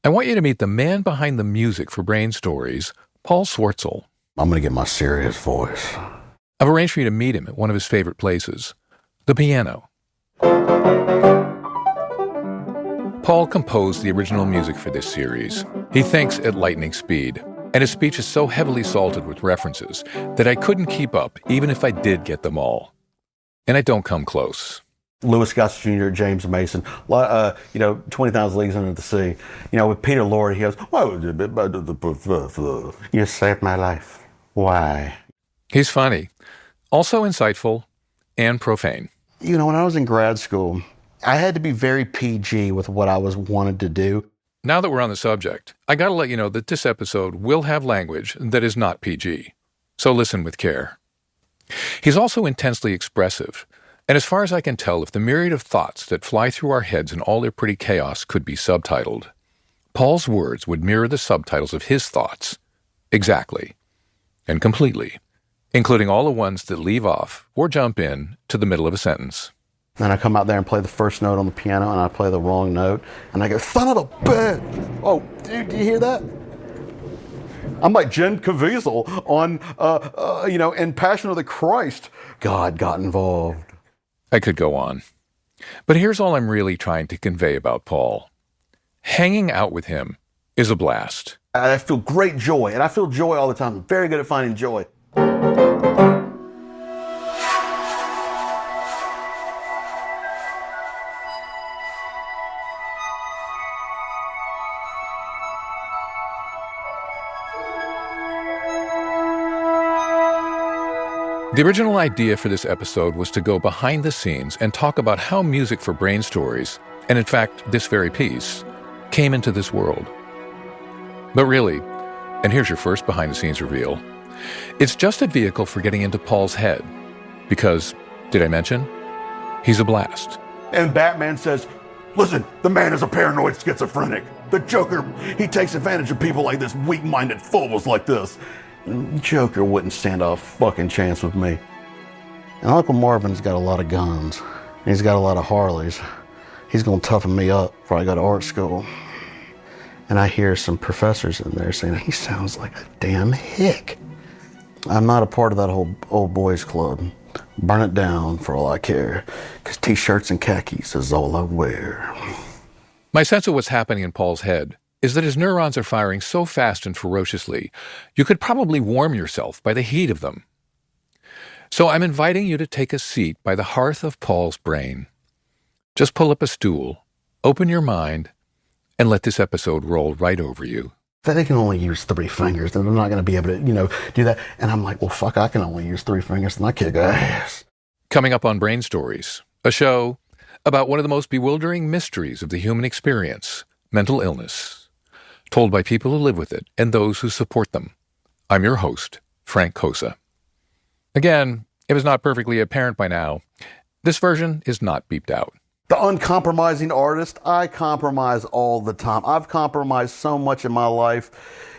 I want you to meet the man behind the music for Brain Stories, Paul Swartzel. I'm going to get my serious voice. I've arranged for you to meet him at one of his favorite places, the piano. Paul composed the original music for this series. He thinks at lightning speed, and his speech is so heavily salted with references that I couldn't keep up even if I did get them all. And I don't come close. Louis Gossett Jr., James Mason, 20,000 Leagues Under the Sea. With Peter Lorre, he goes, you saved my life. Why? He's funny, also insightful, and profane. When I was in grad school, I had to be very PG with what I wanted to do. Now that we're on the subject, I gotta let you know that this episode will have language that is not PG. So listen with care. He's also intensely expressive. And as far as I can tell, if the myriad of thoughts that fly through our heads in all their pretty chaos could be subtitled, Paul's words would mirror the subtitles of his thoughts. Exactly. And completely. Including all the ones that leave off or jump in to the middle of a sentence. Then I come out there and play the first note on the piano, and I play the wrong note, and I go, son of a bitch! Oh, dude, do you hear that? I'm like Jen Caviezel on, in Passion of the Christ. God got involved. I could go on. But here's all I'm really trying to convey about Paul. Hanging out with him is a blast. I feel great joy, and I feel joy all the time. I'm very good at finding joy. The original idea for this episode was to go behind the scenes and talk about how music for Brain Stories, and in fact, this very piece, came into this world. But really, and here's your first behind-the-scenes reveal, it's just a vehicle for getting into Paul's head. Because, did I mention? He's a blast. And Batman says, listen, the man is a paranoid schizophrenic. The Joker, he takes advantage of people like this, weak-minded fools like this. Joker wouldn't stand a fucking chance with me. And Uncle Marvin's got a lot of guns. He's got a lot of Harleys. He's gonna toughen me up before I go to art school. And I hear some professors in there saying, he sounds like a damn hick. I'm not a part of that whole old boys club. Burn it down for all I care, because t-shirts and khakis is all I wear. My sense of what's happening in Paul's head is that his neurons are firing so fast and ferociously, you could probably warm yourself by the heat of them. So I'm inviting you to take a seat by the hearth of Paul's brain. Just pull up a stool, open your mind, and let this episode roll right over you. They can only use 3 fingers, and they're not going to be able to, do that. And I'm like, well, fuck, I can only use 3 fingers, and I kick ass. Coming up on Brain Stories, a show about one of the most bewildering mysteries of the human experience, mental illness. Told by people who live with it and those who support them. I'm your host, Frank Cosa. Again, if it's not perfectly apparent by now, this version is not beeped out. The uncompromising artist, I compromise all the time. I've compromised so much in my life.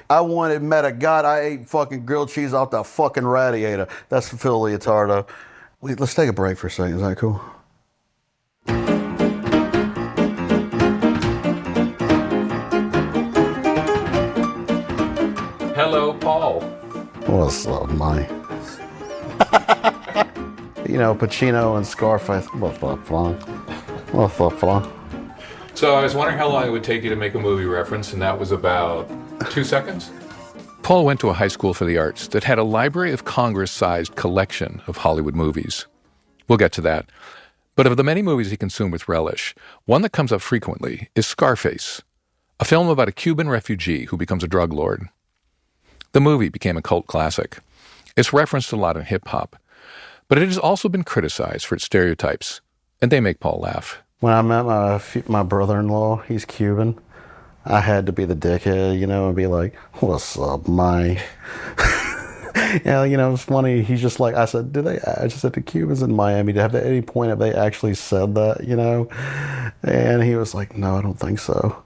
I met a God, I ate fucking grilled cheese off the fucking radiator. That's Phil Leotardo. Wait, let's take a break for a second. Is that cool? Hello, Paul. What's up, Mike? Pacino and Scarface. What's up, Flan? What's up, Flan? So I was wondering how long it would take you to make a movie reference, and that was about 2 seconds? Paul went to a high school for the arts that had a Library of Congress-sized collection of Hollywood movies. We'll get to that. But of the many movies he consumed with relish, one that comes up frequently is Scarface, a film about a Cuban refugee who becomes a drug lord. The movie became a cult classic. It's referenced a lot in hip-hop, but it has also been criticized for its stereotypes, and they make Paul laugh. When I met my brother-in-law, he's Cuban, I had to be the dickhead, and be like, what's up, Mike? It's funny, he's just like, I just said the Cubans in Miami, at any point have they actually said that, And he was like, no, I don't think so.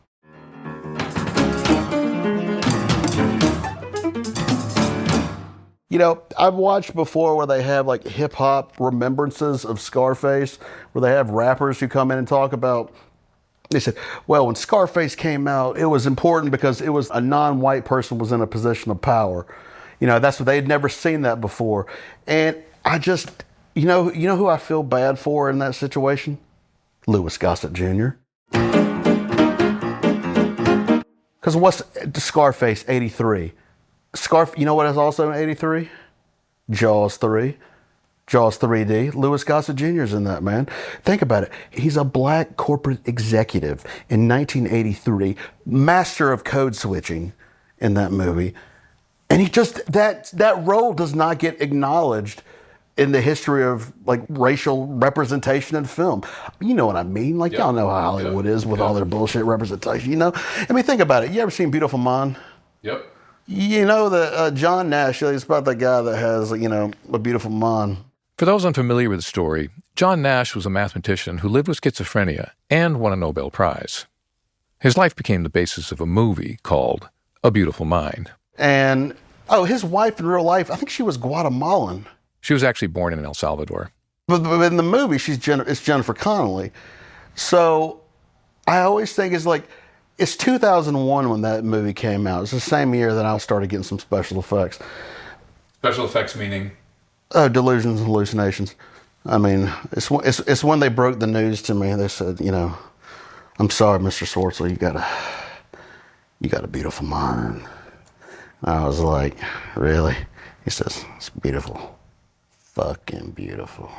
I've watched before where they have like hip hop remembrances of Scarface, where they have rappers who come in and talk about They said, well, when Scarface came out, it was important because it was a non-white person was in a position of power. You know, that's what they'd never seen that before. And I just, you know who I feel bad for in that situation? Louis Gossett Jr. Because what's Scarface, 83? You know what is also in 83? Jaws 3. Jaws 3D. Louis Gossett Jr. is in that, man. Think about it. He's a black corporate executive in 1983, master of code switching in that movie. And he just, that role does not get acknowledged in the history of like racial representation in film. You know what I mean? Like, y'all know how Hollywood is with all their bullshit representation, you know? I mean, think about it. You ever seen Beautiful Mind? Yep. You know that John Nash, it's about that guy that has, you know, a beautiful mind. For those unfamiliar with the story, John Nash was a mathematician who lived with schizophrenia and won a Nobel Prize. His life became the basis of a movie called A Beautiful Mind. And, his wife in real life, I think she was Guatemalan. She was actually born in El Salvador. But in the movie, it's Jennifer Connelly. So I always think it's 2001 when that movie came out. It's the same year that I started getting some special effects. Special effects meaning? Delusions and hallucinations. I mean, it's when they broke the news to me. They said, you know, I'm sorry, Mr. Swartzel, you got a beautiful mind. I was like, really? He says, it's beautiful. Fucking beautiful.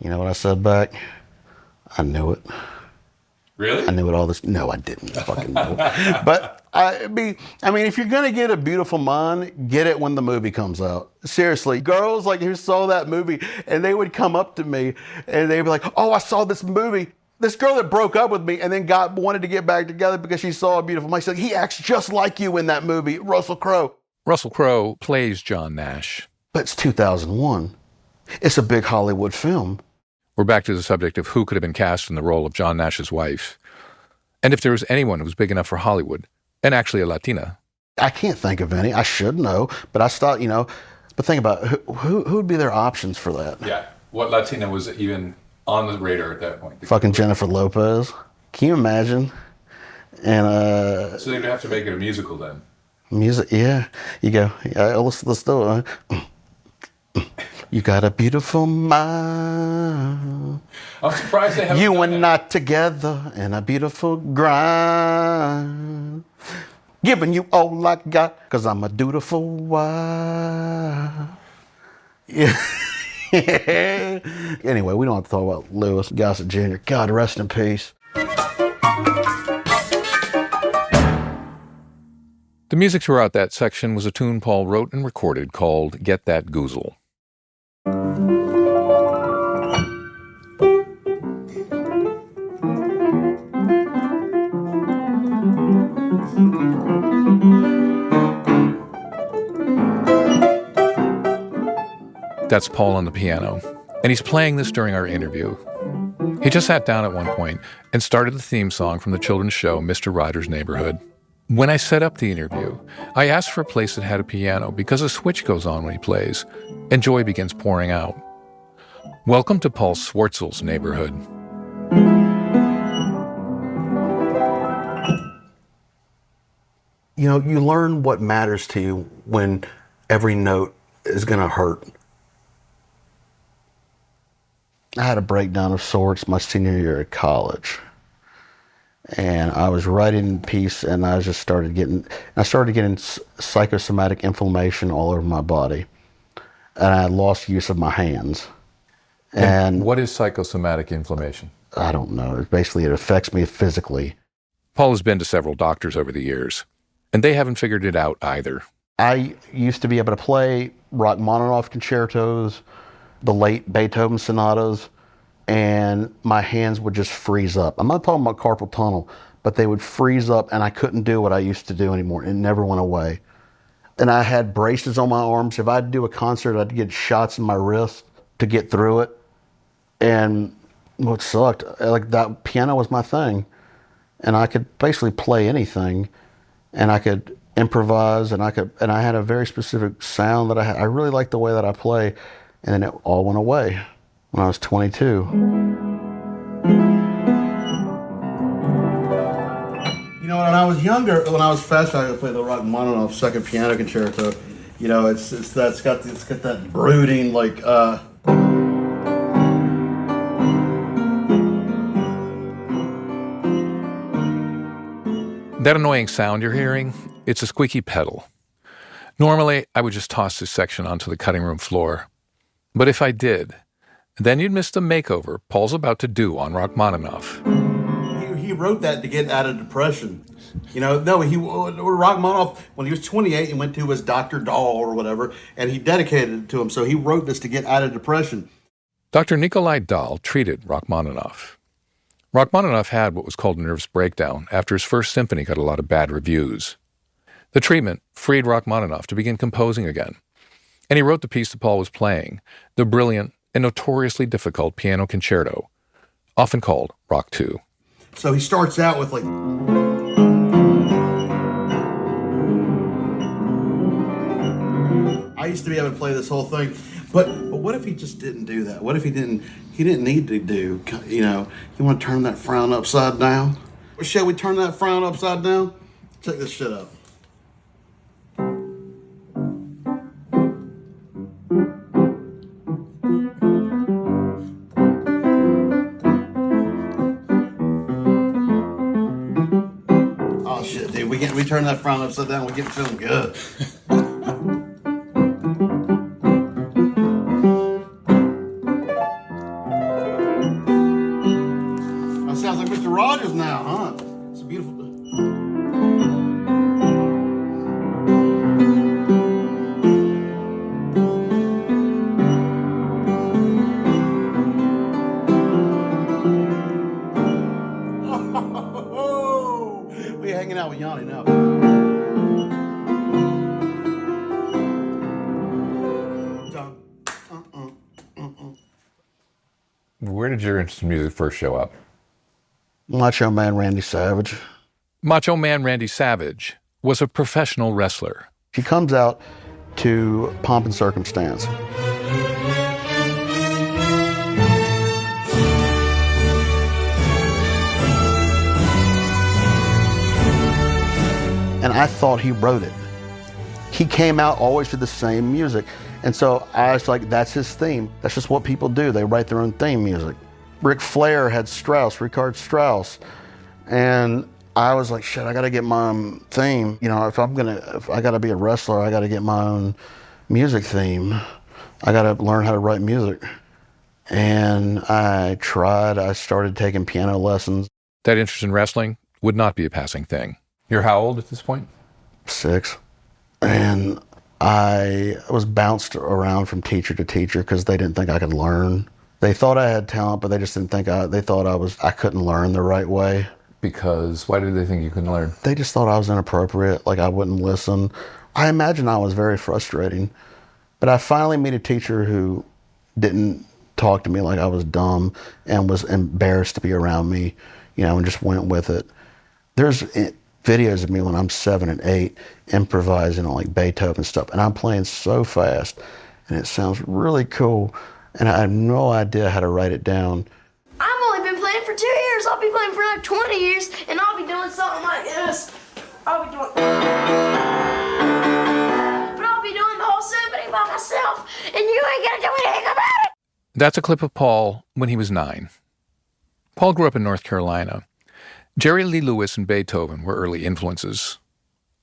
You know what I said back? I knew it. Really? I knew it all this. No, I didn't fucking know. But I mean, if you're gonna get a beautiful mind, get it when the movie comes out. Seriously, girls like who saw that movie and they would come up to me and they'd be like, "Oh, I saw this movie. This girl that broke up with me and then wanted to get back together because she saw a beautiful mind. She's like, he acts just like you in that movie, Russell Crowe." Russell Crowe plays John Nash. But it's 2001. It's a big Hollywood film. We're back to the subject of who could have been cast in the role of John Nash's wife. And if there was anyone who was big enough for Hollywood, and actually a Latina. I can't think of any. I should know, but I thought, you know, but think about it. Who would be their options for that? Yeah. What Latina was even on the radar at that point? Fucking Jennifer Lopez. Can you imagine? And so they'd have to make it a musical then. Music, yeah. You go, yeah, let's do it. You got a beautiful mind. I'm surprised they haven't. You and not together in a beautiful grind. Giving you all I got, cause I'm a dutiful wife. Yeah. Anyway, we don't have to talk about Louis Gossett Jr. God rest in peace. The music throughout that section was a tune Paul wrote and recorded called Get That Goozle. That's Paul on the piano, and he's playing this during our interview. He just sat down at one point and started the theme song from the children's show Mr. Ryder's Neighborhood. When I set up the interview, I asked for a place that had a piano because a switch goes on when he plays, and joy begins pouring out. Welcome to Paul Swartzel's neighborhood. You know, you learn what matters to you when every note is going to hurt. I had a breakdown of sorts my senior year at college. And I was writing a piece, and I started getting psychosomatic inflammation all over my body. And I lost use of my hands. And what is psychosomatic inflammation? I don't know. Basically, it affects me physically. Paul has been to several doctors over the years, and they haven't figured it out either. I used to be able to play Rachmaninoff concertos, the late Beethoven sonatas, and my hands would just freeze up. I'm not talking about carpal tunnel, but they would freeze up and I couldn't do what I used to do anymore. It never went away. And I had braces on my arms. If I'd do a concert, I'd get shots in my wrist to get through it. And what sucked, like that piano was my thing. And I could basically play anything, and I could improvise, and I had a very specific sound that I had. I really liked the way that I play, and then it all went away. when I was 22. You know, when I was younger, when I was faster, I could play the Rachmaninoff Second Piano Concerto. You know, it's got that brooding like. That annoying sound you're hearing, it's a squeaky pedal. Normally, I would just toss this section onto the cutting room floor. But if I did, then you'd miss the makeover Paul's about to do on Rachmaninoff. He wrote that to get out of depression. You know, no, Rachmaninoff, when he was 28, he went to his Dr. Dahl or whatever, and he dedicated it to him. So he wrote this to get out of depression. Dr. Nikolai Dahl treated Rachmaninoff. Rachmaninoff had what was called a nervous breakdown after his first symphony got a lot of bad reviews. The treatment freed Rachmaninoff to begin composing again, and he wrote the piece that Paul was playing, the brilliant and notoriously difficult piano concerto, often called Rock 2. So he starts out with like... I used to be able to play this whole thing, but what if he just didn't do that? What if he didn't need to do, you know, you want to turn that frown upside down? Shall we turn that frown upside down? Check this shit out. Oh shit, dude, we turn that frown upside down, we get feeling good. Sounds like Mr. Rogers now, huh? It's a beautiful... Oh, we're hanging out with Yanni now. Where did your interest in music first show up? Macho Man Randy Savage. Macho Man Randy Savage was a professional wrestler. She comes out to Pomp and Circumstance. And I thought he wrote it. He came out always to the same music. And so I was like, that's his theme. That's just what people do. They write their own theme music. Ric Flair had Richard Strauss. And I was like, shit, I gotta get my own theme. You know, if I gotta be a wrestler, I gotta get my own music theme. I gotta learn how to write music. And I started taking piano lessons. That interest in wrestling would not be a passing thing. You're how old at this point? 6. And I was bounced around from teacher to teacher because they didn't think I could learn. They thought I had talent, but they just didn't think they thought I couldn't learn the right way. Because why did they think you couldn't learn? They just thought I was inappropriate, like I wouldn't listen. I imagine I was very frustrating. But I finally met a teacher who didn't talk to me like I was dumb and was embarrassed to be around me, you know, and just went with it. There's videos of me when I'm 7 and 8 improvising on like Beethoven stuff, and I'm playing so fast, and it sounds really cool, and I have no idea how to write it down. I've only been playing for 2 years. I'll be playing for like 20 years, and I'll be doing something like this. But I'll be doing the whole symphony by myself, and you ain't gonna do anything about it. That's a clip of Paul when he was 9. Paul grew up in North Carolina. Jerry Lee Lewis and Beethoven were early influences.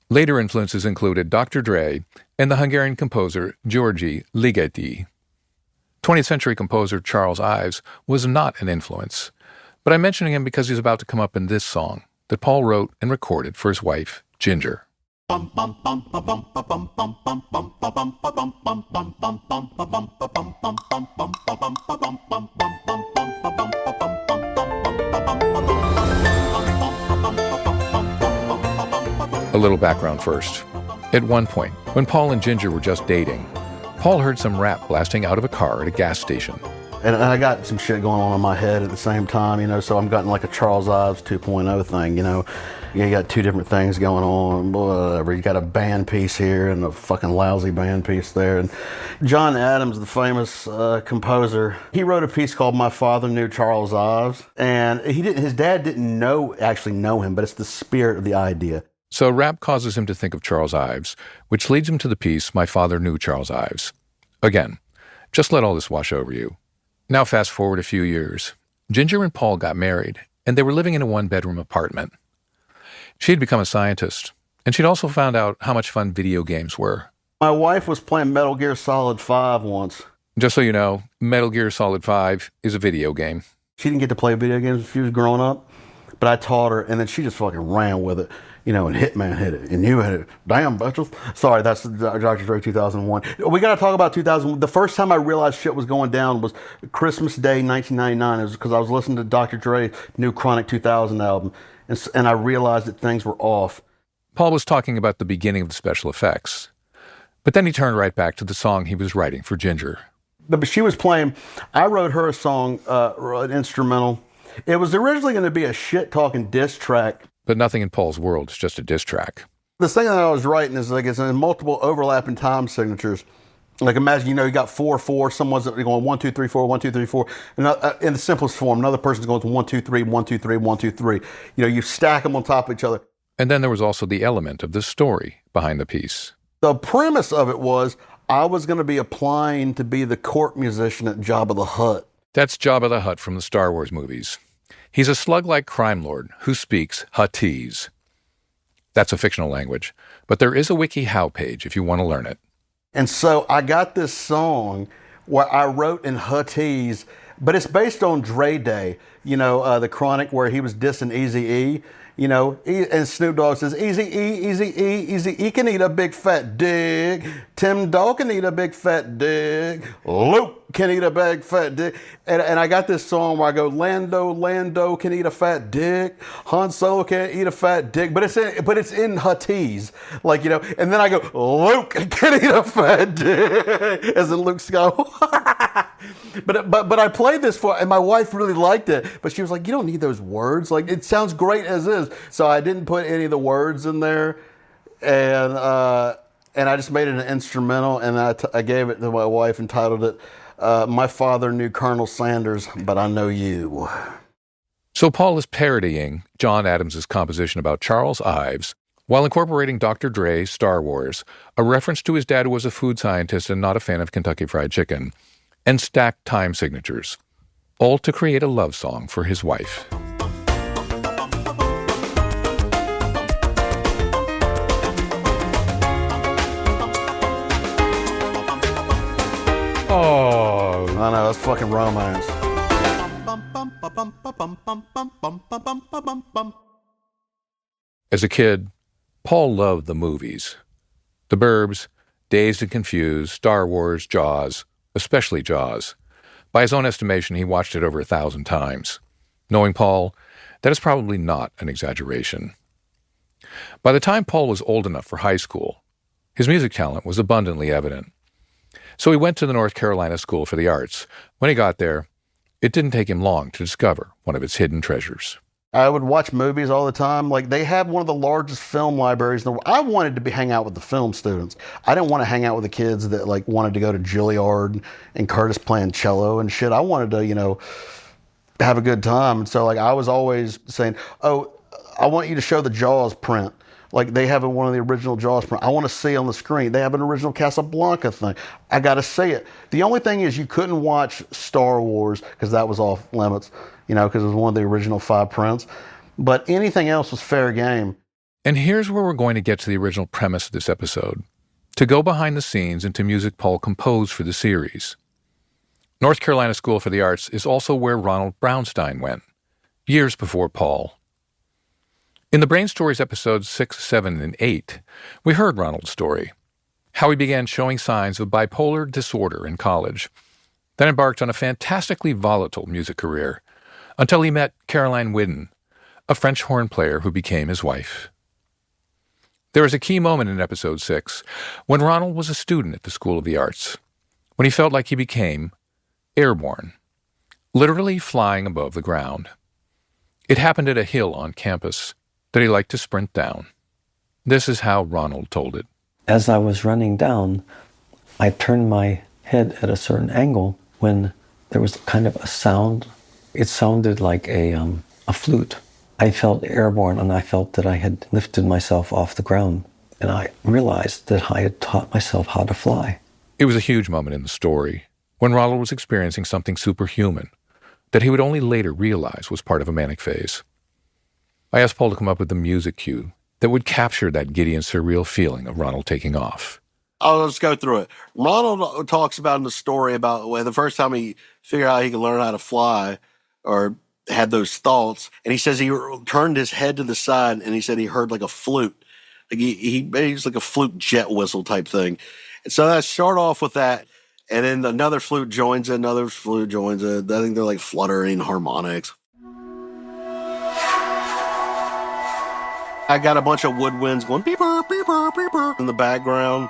Later influences included Dr. Dre and the Hungarian composer György Ligeti. 20th century composer Charles Ives was not an influence, but I'm mentioning him because he's about to come up in this song that Paul wrote and recorded for his wife, Ginger. A little background first. At one point, when Paul and Ginger were just dating, Paul heard some rap blasting out of a car at a gas station. And I got some shit going on in my head at the same time, so I'm gotten like a Charles Ives 2.0 thing, You got two different things going on, whatever. You got a band piece here and a fucking lousy band piece there. And John Adams, the famous composer, he wrote a piece called My Father Knew Charles Ives. And his dad didn't actually know him, but it's the spirit of the idea. So rap causes him to think of Charles Ives, which leads him to the piece My Father Knew Charles Ives. Again, just let all this wash over you. Now fast forward a few years. Ginger and Paul got married, and they were living in a one-bedroom apartment. She'd become a scientist, and she'd also found out how much fun video games were. My wife was playing Metal Gear Solid 5 once. Just so you know, Metal Gear Solid 5 is a video game. She didn't get to play video games when she was growing up, but I taught her, and then she just fucking ran with it. And Hitman hit it, and you hit it. Damn, Butchels. Sorry, that's Dr. Dre 2001. We got to talk about 2000. The first time I realized shit was going down was Christmas Day 1999. It was because I was listening to Dr. Dre's new Chronic 2000 album, and I realized that things were off. Paul was talking about the beginning of the special effects, but then he turned right back to the song he was writing for Ginger. But she was playing, I wrote her a song, an instrumental. It was originally going to be a shit-talking diss track. But nothing in Paul's world is just a diss track. The thing that I was writing is like it's in multiple overlapping time signatures. Like imagine, you got 4/4, someone's going 1 2 3 4 1 2 3 4, and in the simplest form, another person's going to 1 2 3 1 2 3 1 2 3. You stack them on top of each other. And then there was also the element of the story behind the piece. The premise of it was I was going to be applying to be the court musician at Jabba the Hutt. That's Jabba the Hutt from the Star Wars movies. He's a slug-like crime lord who speaks Huttese. That's a fictional language, but there is a WikiHow page if you want to learn it. And so I got this song where I wrote in Huttese, but it's based on Dre Day, the Chronic where he was dissing Eazy-E. And Snoop Dogg says, Eazy-E can eat a big fat dick. Tim Dog can eat a big fat dick. Luke can eat a big fat dick. And I got this song where I go, Lando can eat a fat dick. Han Solo can't eat a fat dick. But it's in Huttese. And then I go, Luke can eat a fat dick. As in Luke Skywalker. But I played this and my wife really liked it. But she was like, you don't need those words. It sounds great as is. So I didn't put any of the words in there. And I just made it an instrumental. And I gave it to my wife and titled it, My Father Knew Colonel Sanders, But I Know You. So Paul is parodying John Adams' composition about Charles Ives while incorporating Dr. Dre's Star Wars, a reference to his dad who was a food scientist and not a fan of Kentucky Fried Chicken, and stacked time signatures, all to create a love song for his wife. Oh, I know, that's fucking romance. As a kid, Paul loved the movies. The Burbs, Dazed and Confused, Star Wars, Jaws, especially Jaws. By his own estimation, he watched it over 1,000 times. Knowing Paul, that is probably not an exaggeration. By the time Paul was old enough for high school, his music talent was abundantly evident. So he went to the North Carolina School for the Arts. When he got there, it didn't take him long to discover one of its hidden treasures. I would watch movies all the time. They have one of the largest film libraries in the world. I wanted to hang out with the film students. I didn't want to hang out with the kids that wanted to go to Juilliard and Curtis playing cello and shit. I wanted to, have a good time. And so I was always saying, oh, I want you to show the Jaws print. They have one of the original Jaws print. I want to see on the screen. They have an original Casablanca thing. I got to see it. The only thing is you couldn't watch Star Wars because that was off limits, because it was one of the original 5 prints. But anything else was fair game. And here's where we're going to get to the original premise of this episode, to go behind the scenes into music Paul composed for the series. North Carolina School for the Arts is also where Ronald Brownstein went, years before Paul. In the Brain Stories episodes 6, 7, and 8, we heard Ronald's story, how he began showing signs of bipolar disorder in college, then embarked on a fantastically volatile music career, until he met Caroline Whidden, a French horn player who became his wife. There is a key moment in episode 6 when Ronald was a student at the School of the Arts, when he felt like he became airborne. literally flying above the ground. It happened at a hill on campus that he liked to sprint down. This is how Ronald told it. As I was running down, I turned my head at a certain angle when there was kind of a sound. It sounded like a flute. I felt airborne, and I felt that I had lifted myself off the ground. And I realized that I had taught myself how to fly. It was a huge moment in the story when Ronald was experiencing something superhuman that he would only later realize was part of a manic phase. I asked Paul to come up with the music cue that would capture that giddy and surreal feeling of Ronald taking off. Oh, let's go through it. Ronald talks about in the story about the first time he figured out he could learn how to fly or had those thoughts. And he says he turned his head to the side and he said he heard like a flute. Like he was like a flute jet whistle type thing. And so I start off with that. And then another flute joins it, another flute joins it. I think they're like fluttering harmonics. I got a bunch of woodwinds going beeper, beeper, beeper in the background.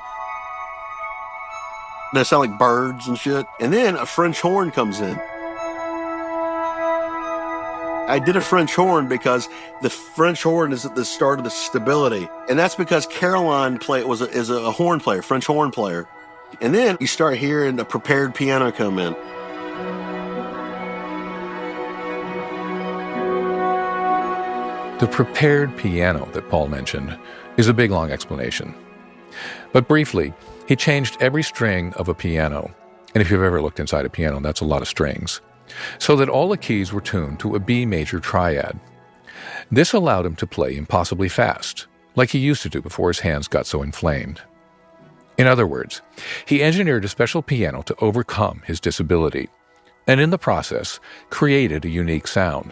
They sound like birds and shit. And then a French horn comes in. I did a French horn because the French horn is at the start of the stability. And that's because Caroline is a horn player, French horn player. And then you start hearing a prepared piano come in. The prepared piano that Paul mentioned is a big, long explanation. But briefly, he changed every string of a piano, and if you've ever looked inside a piano, that's a lot of strings, so that all the keys were tuned to a B major triad. This allowed him to play impossibly fast, like he used to do before his hands got so inflamed. In other words, he engineered a special piano to overcome his disability, and in the process, created a unique sound.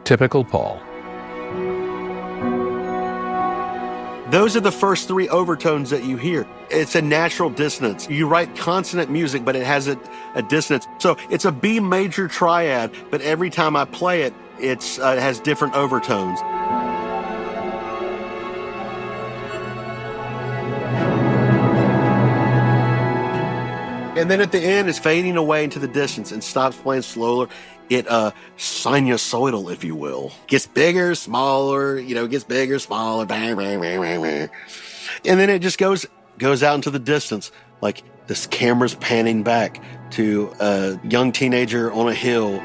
Typical Paul. Those are the first three overtones that you hear. It's a natural dissonance. You write consonant music, but it has a dissonance. So it's a B major triad, but every time I play it, it has different overtones. And then at the end, it's fading away into the distance and stops playing slower. It sinusoidal, if you will. Gets bigger, smaller, gets bigger, smaller, bang, bang, bang, bang, bang. And then it just goes out into the distance, like this camera's panning back to a young teenager on a hill.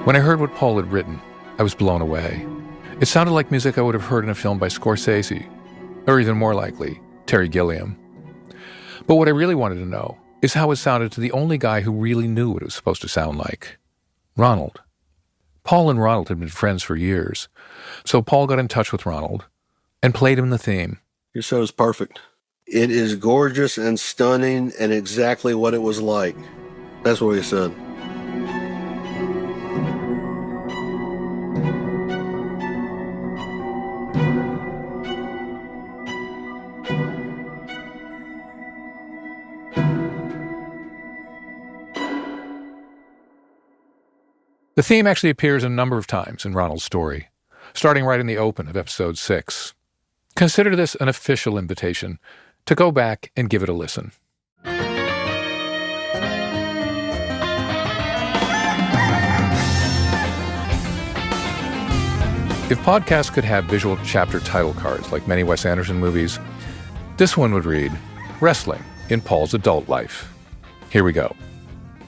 When I heard what Paul had written, I was blown away. It sounded like music I would have heard in a film by Scorsese, or even more likely, Terry Gilliam. But what I really wanted to know is how it sounded to the only guy who really knew what it was supposed to sound like, Ronald. Paul and Ronald had been friends for years, so Paul got in touch with Ronald and played him the theme. Your show is perfect. It is gorgeous and stunning and exactly what it was like. That's what he said. The theme actually appears a number of times in Ronald's story, starting right in the open of episode 6. Consider this an official invitation to go back and give it a listen. If podcasts could have visual chapter title cards like many Wes Anderson movies, this one would read, Wrestling in Paul's Adult Life. Here we go.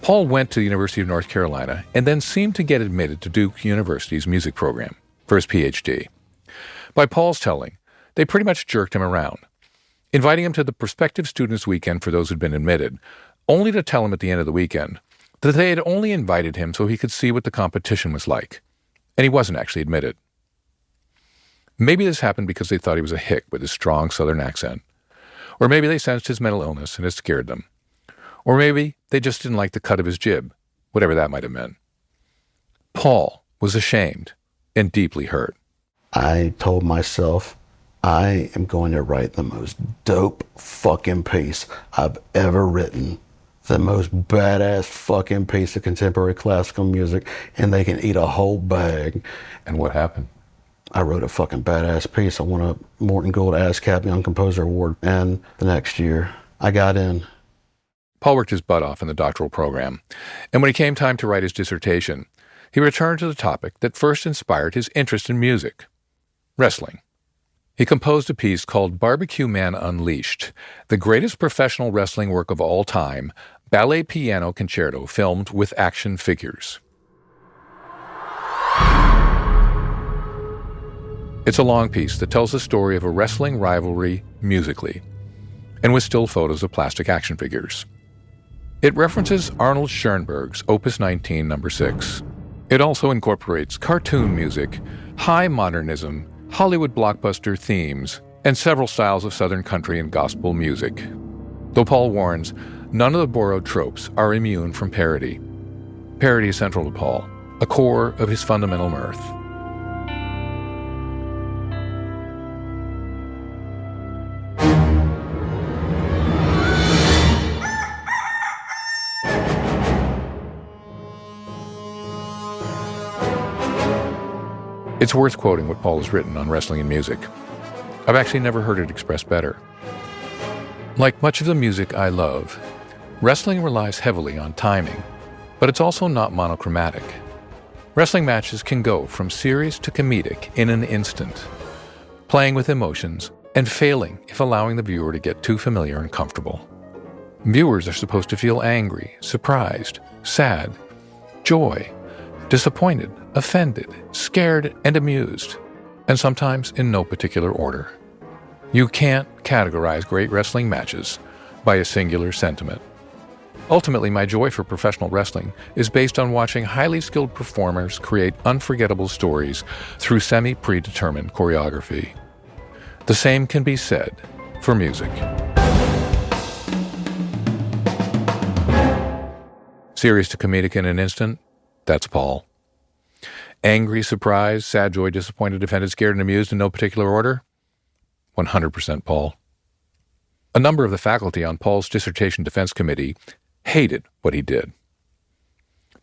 Paul went to the University of North Carolina and then seemed to get admitted to Duke University's music program for his PhD. By Paul's telling, they pretty much jerked him around, inviting him to the prospective students' weekend for those who'd been admitted, only to tell him at the end of the weekend that they had only invited him so he could see what the competition was like, and he wasn't actually admitted. Maybe this happened because they thought he was a hick with his strong Southern accent, or maybe they sensed his mental illness and it scared them. Or maybe they just didn't like the cut of his jib, whatever that might have meant. Paul was ashamed and deeply hurt. I told myself, I am going to write the most dope fucking piece I've ever written. The most badass fucking piece of contemporary classical music, and they can eat a whole bag. And what happened? I wrote a fucking badass piece. I won a Morton Gold ASCAP Young Composer Award. And the next year, I got in. Paul worked his butt off in the doctoral program, and when it came time to write his dissertation, he returned to the topic that first inspired his interest in music: wrestling. He composed a piece called Barbecue Man Unleashed, the greatest professional wrestling work of all time, ballet piano concerto filmed with action figures. It's a long piece that tells the story of a wrestling rivalry musically, and with still photos of plastic action figures. It references Arnold Schoenberg's Opus 19, No. 6. It also incorporates cartoon music, high modernism, Hollywood blockbuster themes, and several styles of Southern country and gospel music. Though Paul warns, none of the borrowed tropes are immune from parody. Parody is central to Paul, a core of his fundamental mirth. It's worth quoting what Paul has written on wrestling and music. I've actually never heard it expressed better. Like much of the music I love, wrestling relies heavily on timing, but it's also not monochromatic. Wrestling matches can go from serious to comedic in an instant, playing with emotions and failing if allowing the viewer to get too familiar and comfortable. Viewers are supposed to feel angry, surprised, sad, joy, disappointed, offended, scared, and amused, and sometimes in no particular order. You can't categorize great wrestling matches by a singular sentiment. Ultimately, my joy for professional wrestling is based on watching highly skilled performers create unforgettable stories through semi-predetermined choreography. The same can be said for music. Serious to comedic in an instant? That's Paul. Angry, surprised, sad, joy, disappointed, offended, scared, and amused in no particular order? 100% Paul. A number of the faculty on Paul's dissertation defense committee hated what he did.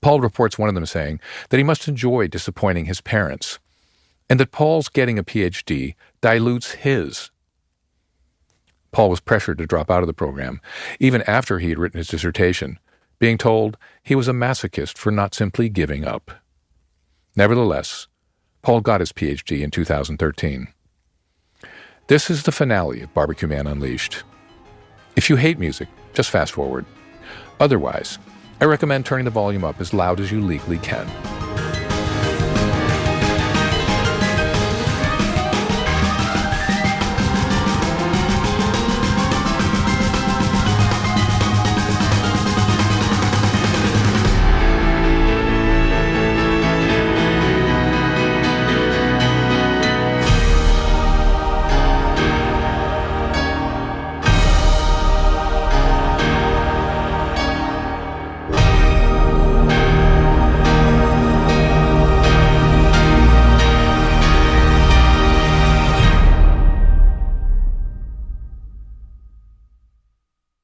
Paul reports one of them saying that he must enjoy disappointing his parents, and that Paul's getting a PhD dilutes his. Paul was pressured to drop out of the program, even after he had written his dissertation, being told he was a masochist for not simply giving up. Nevertheless, Paul got his PhD in 2013. This is the finale of Barbecue Man Unleashed. If you hate music, just fast forward. Otherwise, I recommend turning the volume up as loud as you legally can.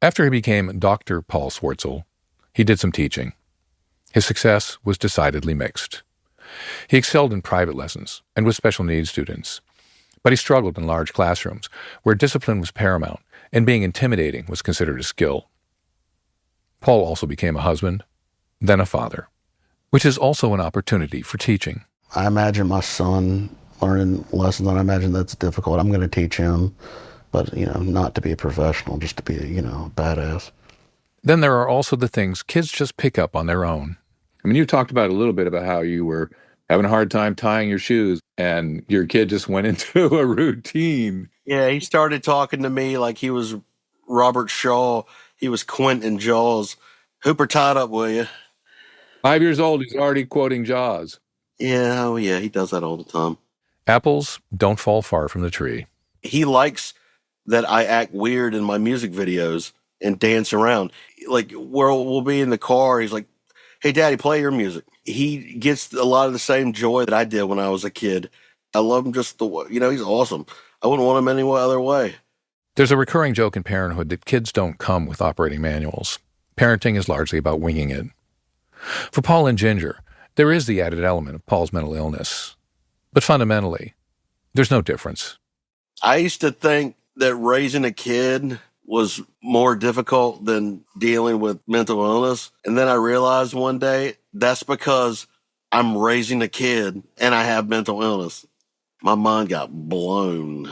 After he became Dr. Paul Swartzel, he did some teaching. His success was decidedly mixed. He excelled in private lessons and with special needs students, but he struggled in large classrooms where discipline was paramount and being intimidating was considered a skill. Paul also became a husband, then a father, which is also an opportunity for teaching. I imagine my son learning lessons, and I imagine that's difficult. I'm going to teach him, but, not to be a professional, just to be a badass. Then there are also the things kids just pick up on their own. I mean, you talked about a little bit about how you were having a hard time tying your shoes, and your kid just went into a routine. Yeah, he started talking to me like he was Robert Shaw. He was Quint in Jaws. Hooper, tied up, will you? 5 years old, he's already quoting Jaws. Yeah, oh yeah, he does that all the time. Apples don't fall far from the tree. He likes that I act weird in my music videos and dance around. Like, we'll be in the car. He's like, "Hey, Daddy, play your music." He gets a lot of the same joy that I did when I was a kid. I love him just the way, he's awesome. I wouldn't want him any other way. There's a recurring joke in parenthood that kids don't come with operating manuals. Parenting is largely about winging it. For Paul and Ginger, there is the added element of Paul's mental illness. But fundamentally, There's no difference. I used to think that raising a kid was more difficult than dealing with mental illness. And then I realized one day that's because I'm raising a kid and I have mental illness. My mind got blown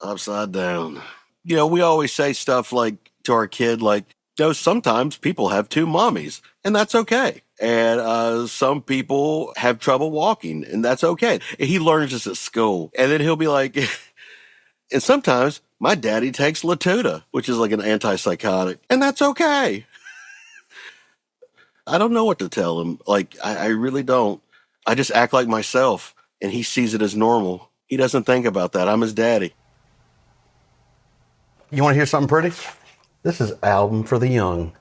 upside down. You know, we always say stuff like to our kid, like, you know, sometimes people have two mommies and that's okay. And some people have trouble walking and that's okay. And he learns this at school. And then he'll be like, and sometimes my daddy takes Latuda, which is like an antipsychotic, and that's okay. I don't know what to tell him. Like, I really don't. I just act like myself, and he sees it as normal. He doesn't think about that. I'm his daddy. You want to hear something pretty? This is Album for the Young,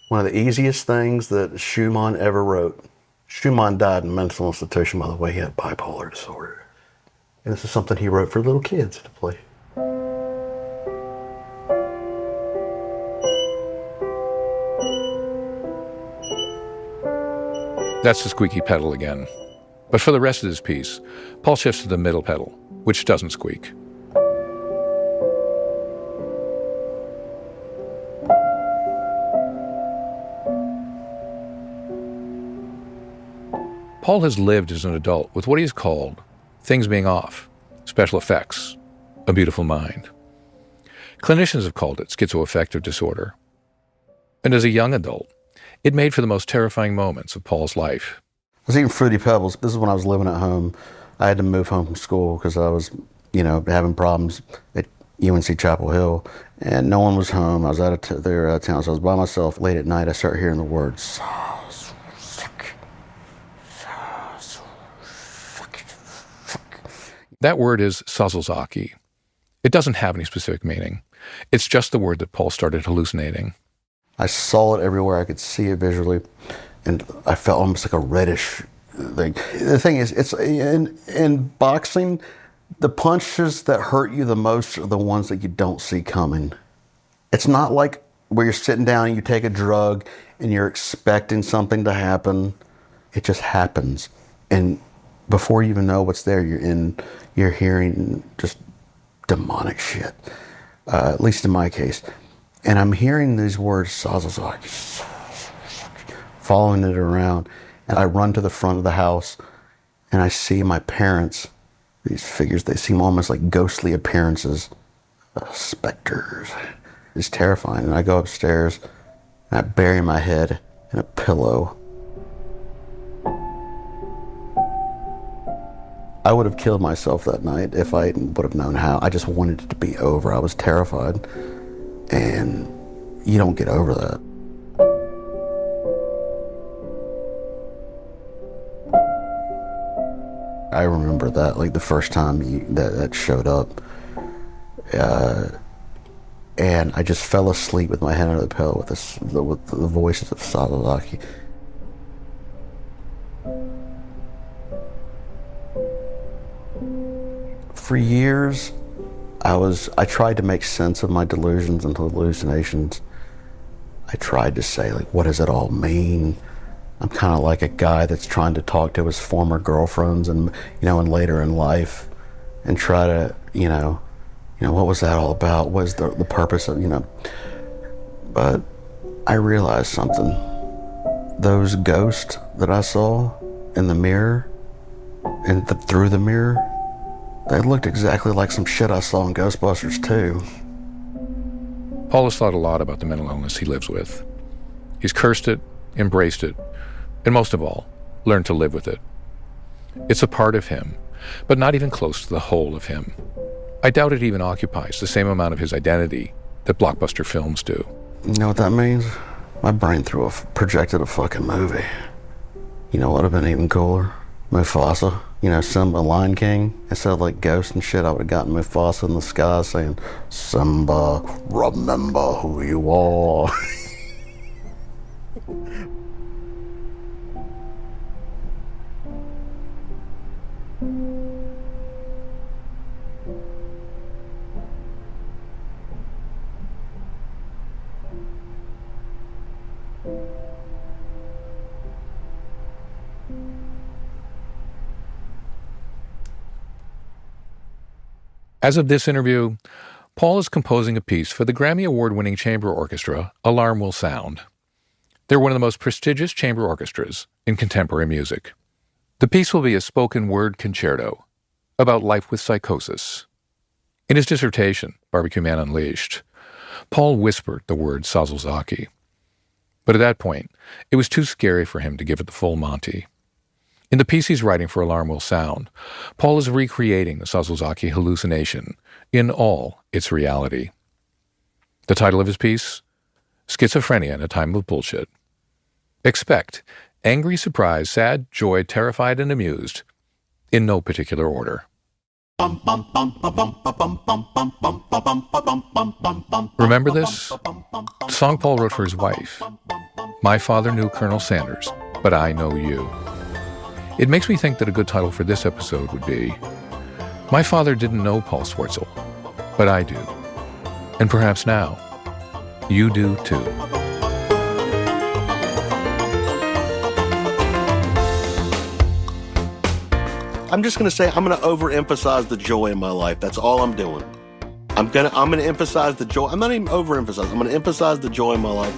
one of the easiest things that Schumann ever wrote. Schumann died in a mental institution, by the way. He had bipolar disorder. And this is something he wrote for little kids to play. That's the squeaky pedal again. But for the rest of this piece, Paul shifts to the middle pedal, which doesn't squeak. Paul has lived as an adult with what he has called things being off, special effects, a beautiful mind. Clinicians have called it schizoaffective disorder. And as a young adult, it made for the most terrifying moments of Paul's life. I was eating Fruity Pebbles. This is when I was living at home. I had to move home from school because I was, having problems at UNC Chapel Hill. And no one was home. I was out of town, so I was by myself. Late at night, I start hearing the words. That word is Sazalzaki. It doesn't have any specific meaning. It's just the word that Paul started hallucinating. I saw it everywhere. I could see it visually, and I felt almost like a reddish thing. The thing is, it's in boxing, the punches that hurt you the most are the ones that you don't see coming. It's not like where you're sitting down and you take a drug and you're expecting something to happen. It just happens, and before you even know what's there, you're hearing just demonic shit. At least in my case. And I'm hearing these words, Sazalzaki, following it around. And I run to the front of the house and I see my parents, these figures, they seem almost like ghostly appearances, specters. It's terrifying. And I go upstairs and I bury my head in a pillow. I would have killed myself that night if I would have known how. I just wanted it to be over. I was terrified. And you don't get over that. I remember that, like the first time that showed up. And I just fell asleep with my head under the pillow with the voices of Sazalzaki. For years, I tried to make sense of my delusions and hallucinations. I tried to say, like, what does it all mean? I'm kind of like a guy that's trying to talk to his former girlfriends and later in life and try to, what was that all about? What was the purpose of, But I realized something. Those ghosts that I saw in the mirror and through the mirror, they looked exactly like some shit I saw in Ghostbusters too. Paul has thought a lot about the mental illness he lives with. He's cursed it, embraced it, and most of all, learned to live with it. It's a part of him, but not even close to the whole of him. I doubt it even occupies the same amount of his identity that blockbuster films do. You know what that means? My brain projected a fucking movie. You know what would have been even cooler? Mufasa. Simba, Lion King. Instead of like ghosts and shit, I would have gotten Mufasa in the sky saying, Simba, remember who you are. As of this interview, Paul is composing a piece for the Grammy Award-winning chamber orchestra, Alarm Will Sound. They're one of the most prestigious chamber orchestras in contemporary music. The piece will be a spoken word concerto about life with psychosis. In his dissertation, Barbecue Man Unleashed, Paul whispered the word Sazulzaki. But at that point, it was too scary for him to give it the full Monty. In the piece he's writing for Alarm Will Sound, Paul is recreating the Sazulzaki hallucination in all its reality. The title of his piece? Schizophrenia in a Time of Bullshit. Expect angry, surprised, sad, joy, terrified, and amused, in no particular order. Remember this? The song Paul wrote for his wife. My father knew Colonel Sanders, but I know you. It makes me think that a good title for this episode would be, My Father Didn't Know Paul Swartzel, but I do. And perhaps now, you do too. I'm just going to say I'm going to overemphasize the joy in my life. That's all I'm doing. I'm going to emphasize the joy. I'm not even overemphasize. I'm going to emphasize the joy in my life.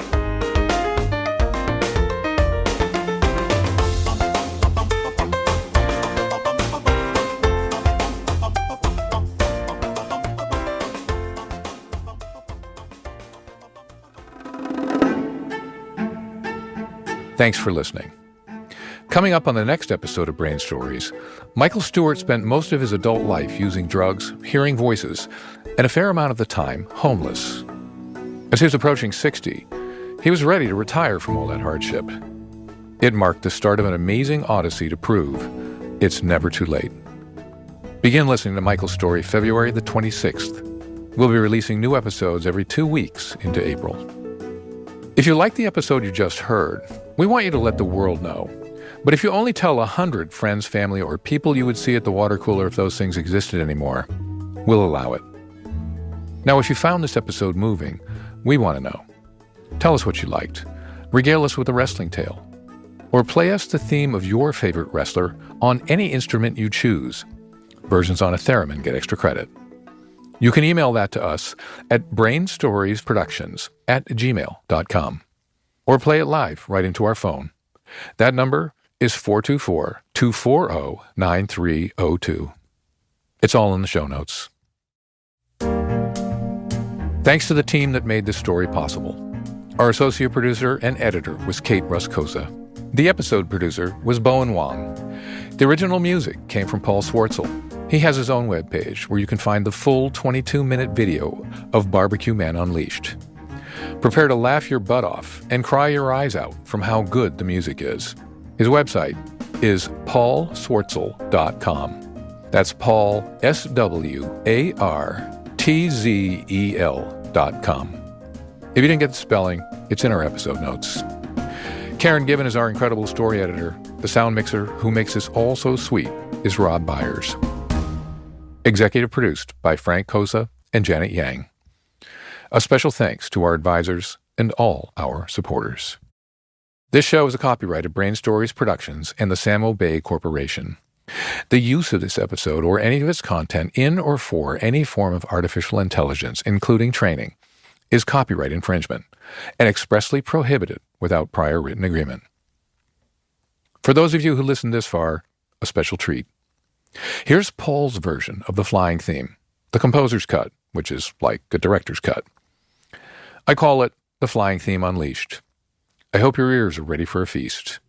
Thanks for listening. Coming up on the next episode of Brain Stories, Michael Stewart spent most of his adult life using drugs, hearing voices, and a fair amount of the time homeless. As he was approaching 60, he was ready to retire from all that hardship. It marked the start of an amazing odyssey to prove it's never too late. Begin listening to Michael's story February the 26th. We'll be releasing new episodes every 2 weeks into April. If you like the episode you just heard, we want you to let the world know. But if you only tell 100 friends, family, or people you would see at the water cooler if those things existed anymore, we'll allow it. Now, if you found this episode moving, we want to know. Tell us what you liked. Regale us with a wrestling tale. Or play us the theme of your favorite wrestler on any instrument you choose. Versions on a theremin get extra credit. You can email that to us at brainstoriesproductions@gmail.com. Or play it live right into our phone. That number is 424-240-9302. It's all in the show notes. Thanks to the team that made this story possible. Our associate producer and editor was Kate Ruscosa. The episode producer was Bowen Wong. The original music came from Paul Swartzel. He has his own webpage where you can find the full 22-minute video of Barbecue Man Unleashed. Prepare to laugh your butt off and cry your eyes out from how good the music is. His website is paulswartzel.com. That's Paul, SWARTZEL.com. If you didn't get the spelling, it's in our episode notes. Karen Given is our incredible story editor. The sound mixer who makes this all so sweet is Rob Byers. Executive produced by Frank Kosa and Janet Yang. A special thanks to our advisors and all our supporters. This show is a copyright of Brain Stories Productions and the Sam Obey Corporation. The use of this episode or any of its content in or for any form of artificial intelligence, including training, is copyright infringement and expressly prohibited without prior written agreement. For those of you who listened this far, a special treat. Here's Paul's version of the flying theme, the composer's cut, which is like a director's cut. I call it the Flying Theme Unleashed. I hope your ears are ready for a feast.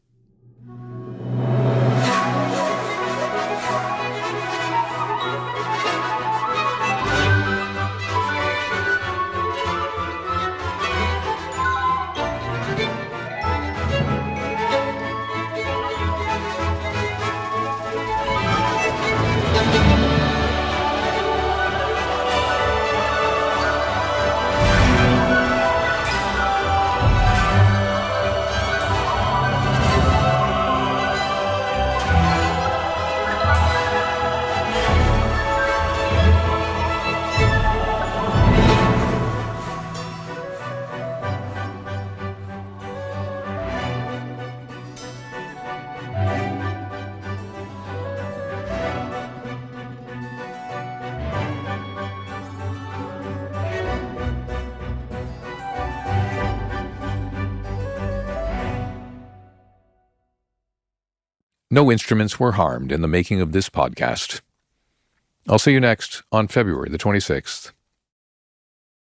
No instruments were harmed in the making of this podcast. I'll see you next on February the 26th.